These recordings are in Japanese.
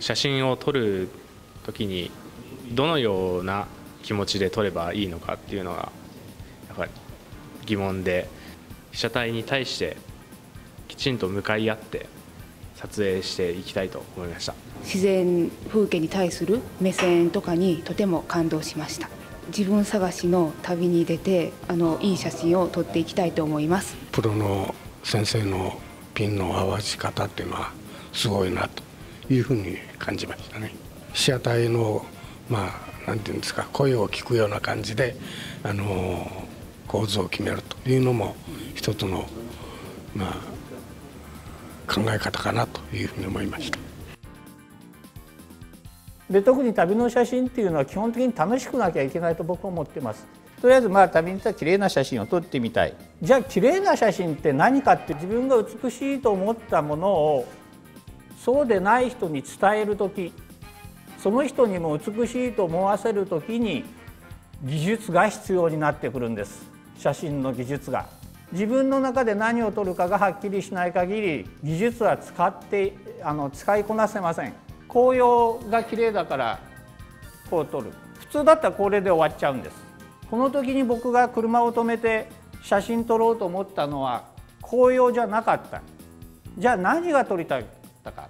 写真を撮る時にどのような気持ちで撮ればいいのかっていうのがやっぱり疑問で、被写体に対してきちんと向かい合って撮影していきたいと思いました。自然風景に対する目線とかにとても感動しました。自分探しの旅に出ていい写真を撮っていきたいと思います。プロの先生のピンの合わせ方っていうのはすごいなというふうに感じましたね。被写体のなんていうんですか、声を聞くような感じで構図を決めるというのも一つの考え方かなというふうに思いました。で、特に旅の写真っていうのは基本的に楽しくなきゃいけないと僕は思ってます。とりあえず旅に行ったら綺麗な写真を撮ってみたい。じゃあ綺麗な写真って何かって、自分が美しいと思ったものをそうでない人に伝える時、その人にも美しいと思わせる時に技術が必要になってくるんです。写真の技術が。自分の中で何を撮るかがはっきりしない限り技術は使いこなせません。紅葉が綺麗だからこう撮る。普通だったらこれで終わっちゃうんです。この時に僕が車を止めて写真撮ろうと思ったのは紅葉じゃなかった。じゃあ何が撮りたかったか。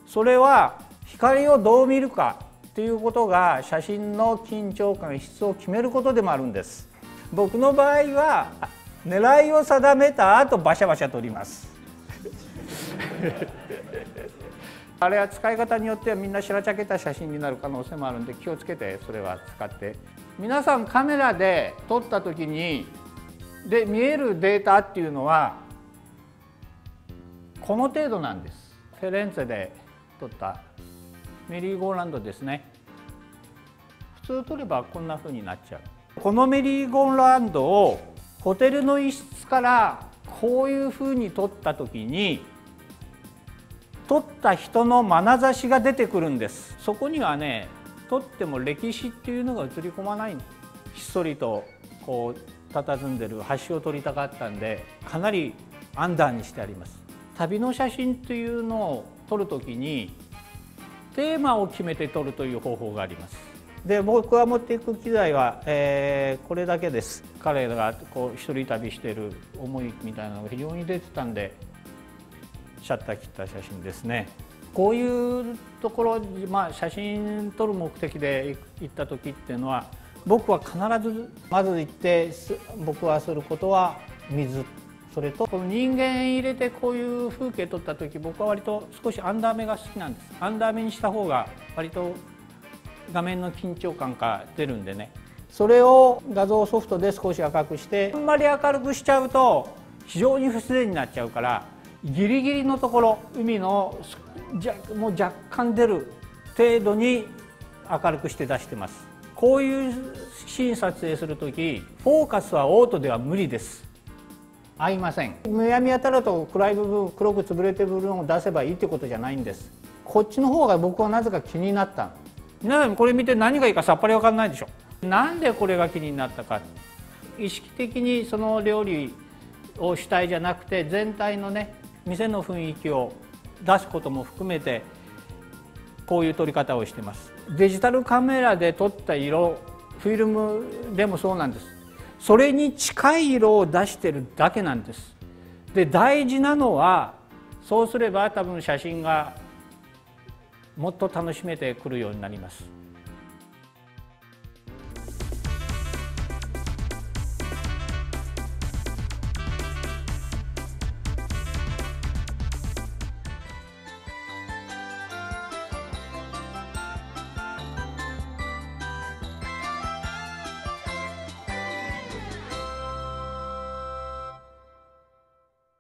それは光をどう見るかということが写真の緊張感、質を決めることでもあるんです。僕の場合は狙いを定めた後バシャバシャ撮りますあれは使い方によってはみんなしらちゃけた写真になる可能性もあるんで、気をつけてそれは使って。皆さんカメラで撮った時に見えるデータっていうのはこの程度なんです。フェレンツェで撮ったメリーゴーランドですね。普通撮ればこんな風になっちゃう。このメリーゴーランドをホテルの一室からこういう風に撮った時に撮った人の眼差しが出てくるんです。そこにはね、撮っても歴史っていうのが映り込まない。ひっそりとこう佇んでる橋を撮りたかったんで、かなりアンダーにしてあります。旅の写真というのを撮る時にテーマを決めて撮るという方法があります。で、僕が持っていく機材は、これだけです。彼らがこう一人旅している思いみたいなのが非常に出てたんで、シャッター切った写真ですね。こういうところ、写真撮る目的で行った時っていうのは、僕は必ずまず行って僕はすることは水、それとこの人間入れてこういう風景撮った時、僕は割と少しアンダー目が好きなんです。アンダー目にした方が割と画面の緊張感が出るんでね。それを画像ソフトで少し赤くして、あんまり明るくしちゃうと非常に不自然になっちゃうから、ギリギリのところ、海のもう若干出る程度に明るくして出してます。こういうシーン撮影する時、フォーカスはオートでは無理です。合いません。むやみやたらと暗い部分、黒く潰れてる部分を出せばいいってことじゃないんです。こっちの方が僕はなぜか気になった。皆さんこれ見て何がいいかさっぱり分かんないでしょ。なんでこれが気になったか。意識的にその料理を主体じゃなくて、全体のね、店の雰囲気を出すことも含めてこういう撮り方をしてます。デジタルカメラで撮った色、フィルムでもそうなんです。それに近い色を出してるだけなんです。で、大事なのは、そうすれば多分写真がもっと楽しめてくるようになります。